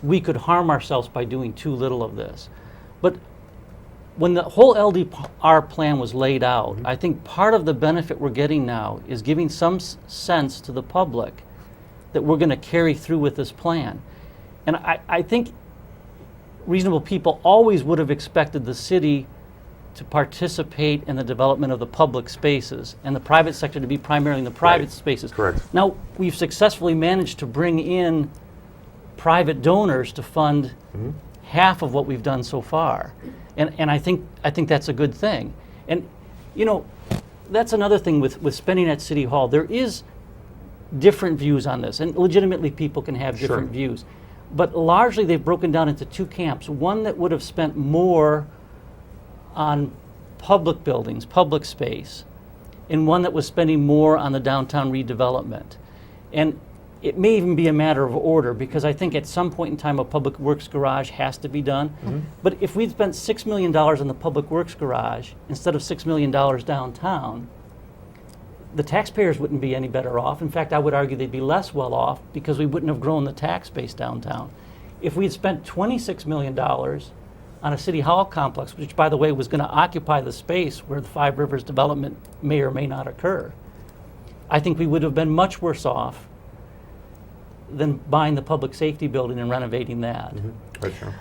we could harm ourselves by doing too little of this. But when the whole LDR plan was laid out, I think part of the benefit we're getting now is giving some sense to the public that we're going to carry through with this plan. And I think reasonable people always would have expected the city to participate in the development of the public spaces and the private sector to be primarily in the private spaces. Correct. Now, we've successfully managed to bring in private donors to fund half of what we've done so far. And I think that's a good thing. And, you know, that's another thing with spending at City Hall. There is different views on this, and legitimately people can have different views. But largely they've broken down into two camps. One that would have spent more on public buildings, public space, and one that was spending more on the downtown redevelopment. And it may even be a matter of order, because I think at some point in time a public works garage has to be done. But if we'd spent $6 million on the public works garage instead of $6 million downtown, the taxpayers wouldn't be any better off. In fact, I would argue they'd be less well off, because we wouldn't have grown the tax base downtown. If we'd spent $26 million on a city hall complex, which, by the way, was going to occupy the space where the Five Rivers development may or may not occur, I think we would have been much worse off than buying the public safety building and renovating that. Right, sure.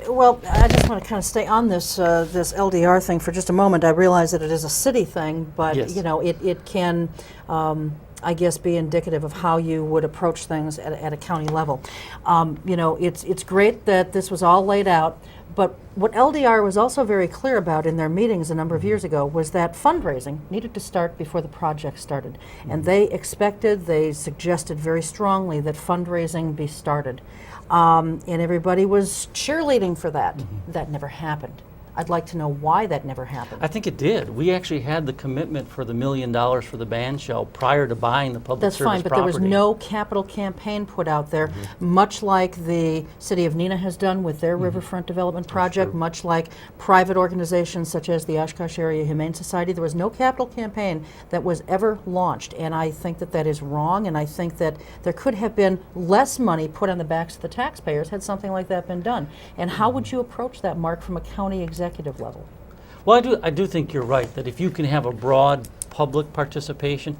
Well, I just want to kind of stay on this this LDR thing for just a moment. I realize that it is a city thing, but Yes. you know, it can, I guess, be indicative of how you would approach things at a county level. You know, it's great that this was all laid out, but what LDR was also very clear about in their meetings a number of years ago was that fundraising needed to start before the project started. And they suggested very strongly that fundraising be started. And everybody was cheerleading for that. That never happened. I'd like to know why that never happened. I think it did. We actually had the commitment for the $1 million for the band shell prior to buying the public That's service fine, but property. there was no capital campaign put out there, much like the City of Neenah has done with their riverfront development project, much like private organizations such as the Oshkosh Area Humane Society. There was no capital campaign that was ever launched, and I think that that is wrong, and I think that there could have been less money put on the backs of the taxpayers had something like that been done. And how would you approach that, Mark, from a county executive level? Well, I do think you're right, that if you can have a broad public participation,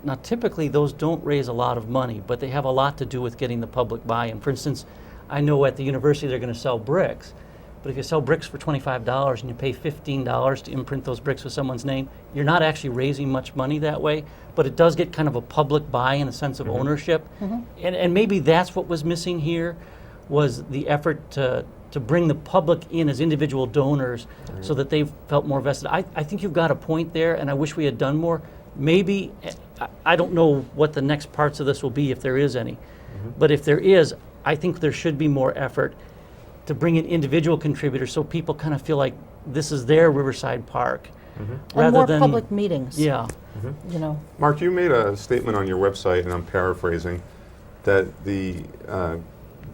now typically those don't raise a lot of money, but they have a lot to do with getting the public buy-in. For instance, I know at the university they're going to sell bricks, but if you sell bricks for $25 and you pay $15 to imprint those bricks with someone's name, you're not actually raising much money that way, but it does get kind of a public buy-in, a sense of ownership. And maybe that's what was missing here, was the effort to bring the public in as individual donors so that they felt more vested. I think you've got a point there, and I wish we had done more. Maybe, I don't know what the next parts of this will be, if there is any, but if there is, I think there should be more effort to bring in individual contributors so people kind of feel like this is their Riverside Park. And more public meetings. Yeah. You know. Mark, you made a statement on your website, and I'm paraphrasing, that the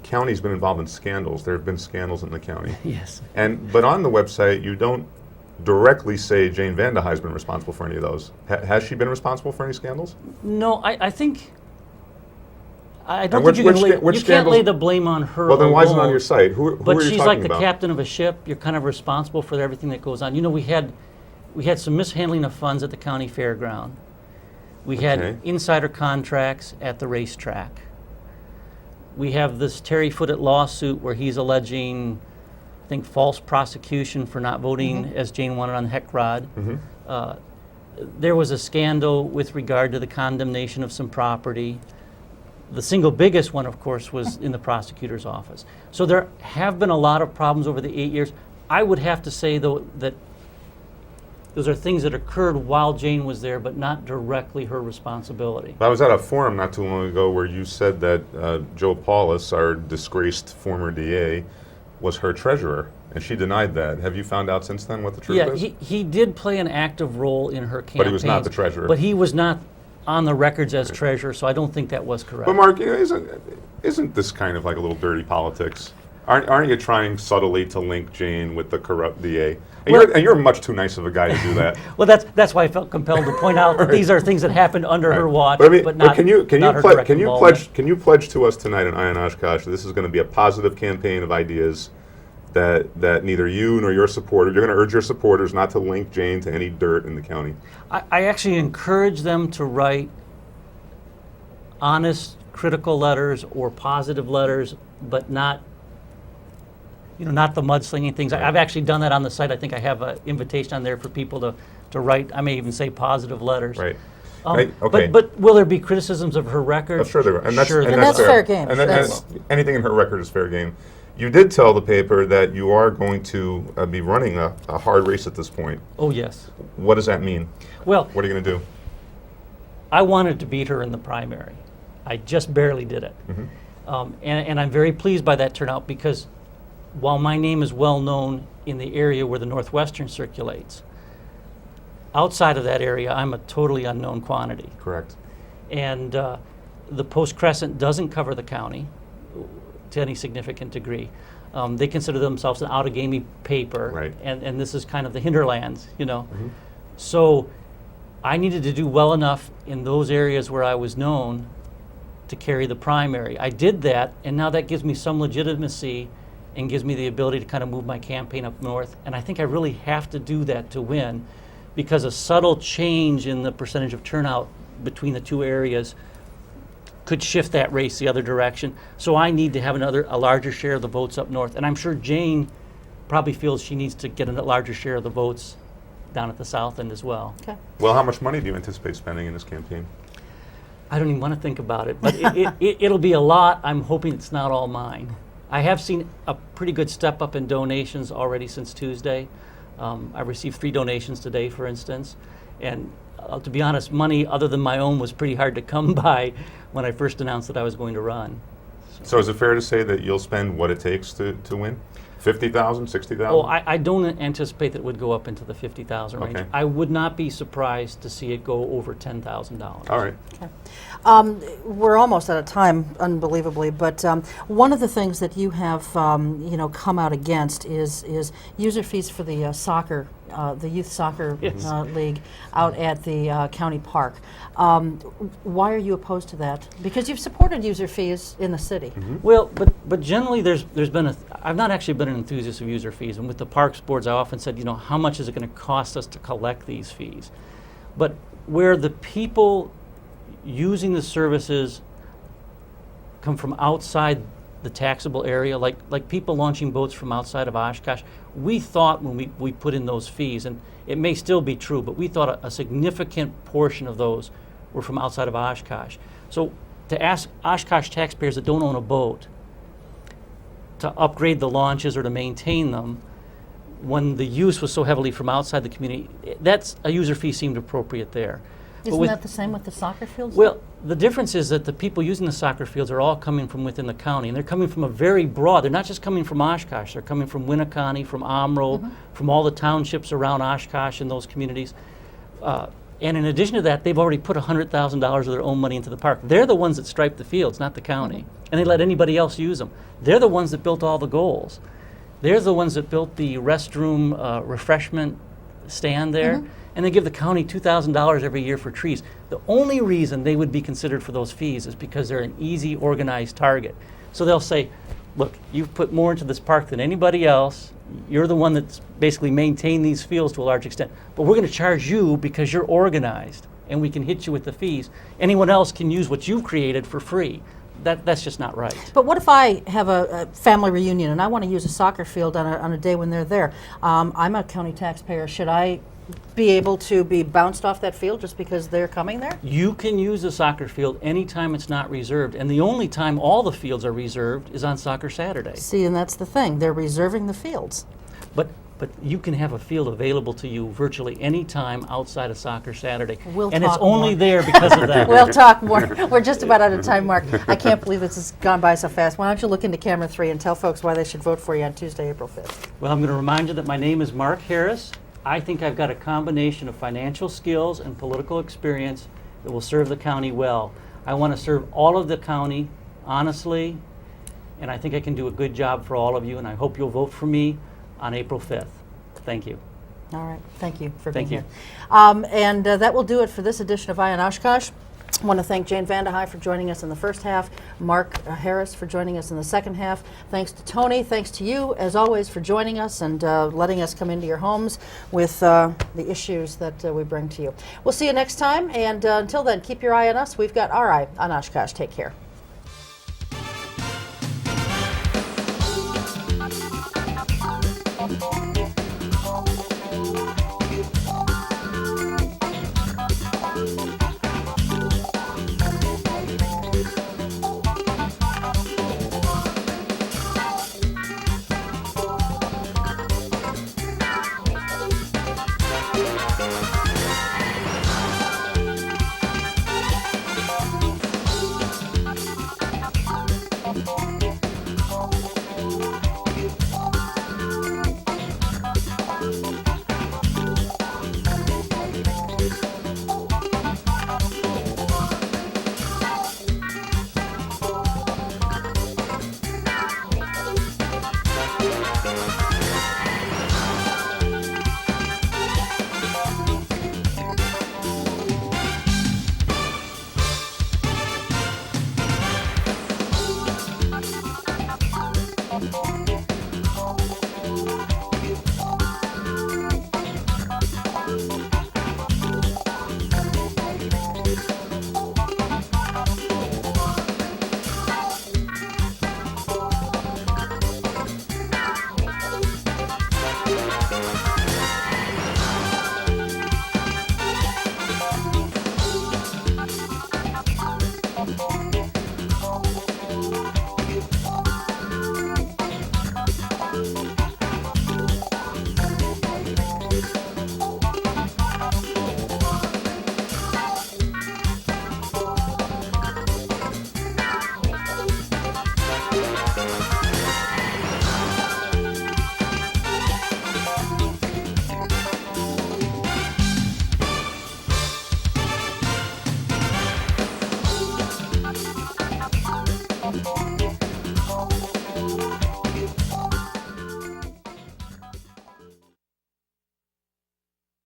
county's been involved in scandals. There have been scandals in the county. Yes. But on the website, you don't directly say Jane Vandehey's been responsible for any of those. Has she been responsible for any scandals? No, I think, I don't And think you can't scandals- lay the blame on her Well, then why is it on alone. your site? Who But are you she's talking like the about? captain of a ship. You're kind of responsible for everything that goes on. You know, we had some mishandling of funds at the county fairground. We Okay. had insider contracts at the racetrack. We have this Terry Foote lawsuit where he's alleging, I think, false prosecution for not voting as Jane wanted on the HEC rod. There was a scandal with regard to the condemnation of some property. The single biggest one, of course, was in the prosecutor's office. So there have been a lot of problems over the 8 years. I would have to say, though, that those are things that occurred while Jane was there, but not directly her responsibility. I was at a forum not too long ago where you said that Joe Paulus, our disgraced former DA, was her treasurer, and she denied that. Have you found out since then what the truth is? Yeah, he did play an active role in her campaign. But he was not the treasurer. But he was not on the records as treasurer, so I don't think that was correct. But Mark, you know, isn't this kind of like a little dirty politics? Aren't you trying subtly to link Jane with the corrupt DA? And, you're much too nice of a guy to do that. Well, that's why I felt compelled to point out that these are things that happened under her watch, But I mean, but not can you not her direct can you involvement. pledge to us tonight in Ion Oshkosh that this is going to be a positive campaign of ideas that neither you nor your supporters, you're going to urge your supporters not to link Jane to any dirt in the county? I actually encourage them to write honest, critical letters or positive letters, but not, not the mudslinging things. I've actually done that on the site. I think I have an invitation on there for people to write. I may even say positive letters. Right. Okay. But will there be criticisms of her record? I'm sure there are. And that's, Sure and there that's will. fair game. And That's- anything in her record is fair game. You did tell the paper that you are going to be running a hard race at this point. Oh, yes. What does that mean? Well, What are you going to do? I wanted to beat her in the primary. I just barely did it. And I'm very pleased by that turnout, because while my name is well known in the area where the Northwestern circulates, outside of that area, I'm a totally unknown quantity. Correct. And the Post-Crescent doesn't cover the county to any significant degree. They consider themselves an out-of-gamey paper, Right. and this is kind of the hinterlands, So I needed to do well enough in those areas where I was known to carry the primary. I did that, and now that gives me some legitimacy and gives me the ability to kind of move my campaign up north. And I think I really have to do that to win, because a subtle change in the percentage of turnout between the two areas could shift that race the other direction. So I need to have a larger share of the votes up north. And I'm sure Jane probably feels she needs to get a larger share of the votes down at the south end as well. Okay. Well, how much money do you anticipate spending in this campaign? I don't even want to think about it, but it'll be a lot. I'm hoping it's not all mine. I have seen a pretty good step up in donations already since Tuesday. I received 3 donations today, for instance. And to be honest, money other than my own was pretty hard to come by when I first announced that I was going to run. So is it fair to say that you'll spend what it takes to win? 50,000, 60,000? Oh, I don't anticipate that it would go up into the 50,000 range. Okay. I would not be surprised to see it go over $10,000. All right. Okay. We're almost out of time, unbelievably, but one of the things that you have, come out against is user fees for the soccer, the youth soccer Yes. league out at the county park. Why are you opposed to that? Because you've supported user fees in the city. Well, but generally there's been I've not actually been an enthusiast of user fees, and with the parks boards I often said, how much is it going to cost us to collect these fees? But where the people using the services come from outside the taxable area, like people launching boats from outside of Oshkosh, we thought when we put in those fees, and it may still be true, but we thought a significant portion of those were from outside of Oshkosh. So to ask Oshkosh taxpayers that don't own a boat to upgrade the launches or to maintain them, when the use was so heavily from outside the community, that's a user fee seemed appropriate there. Isn't that the same with the soccer fields? Well, the difference is that the people using the soccer fields are all coming from within the county, and they're coming from a very broad, they're not just coming from Oshkosh, they're coming from Winnebago County, from Omro, from all the townships around Oshkosh and those communities. And in addition to that, they've already put $100,000 of their own money into the park. They're the ones that stripe the fields, not the county. And they let anybody else use them. They're the ones that built all the goals. They're the ones that built the restroom refreshment stand there. And they give the county $2,000 every year for trees. The only reason they would be considered for those fees is because they're an easy, organized target. So they'll say, look, you've put more into this park than anybody else. You're the one that's basically maintained these fields to a large extent. But we're going to charge you because you're organized, and we can hit you with the fees. Anyone else can use what you've created for free. That's just not right. But what if I have a family reunion and I want to use a soccer field on a day when they're there? I'm a county taxpayer. Should I be able to be bounced off that field just because they're coming there? You can use the soccer field anytime it's not reserved, and the only time all the fields are reserved is on Soccer Saturday. See, and that's the thing. They're reserving the fields. But you can have a field available to you virtually any time outside of Soccer Saturday. And it's only there because of that. We'll talk more. We're just about out of time, Mark. I can't believe this has gone by so fast. Why don't you look into camera 3 and tell folks why they should vote for you on Tuesday, April 5th. Well, I'm going to remind you that my name is Mark Harris. I think I've got a combination of financial skills and political experience that will serve the county well. I want to serve all of the county honestly, and I think I can do a good job for all of you, and I hope you'll vote for me on April 5th. Thank you. All right. Thank you for being Thank here. And that will do it for this edition of Eye on Oshkosh. I want to thank Jane Vandehei for joining us in the first half, Mark Harris for joining us in the second half. Thanks to Tony. Thanks to you, as always, for joining us and letting us come into your homes with the issues that we bring to you. We'll see you next time, and until then, keep your eye on us. We've got our eye on Oshkosh. Take care.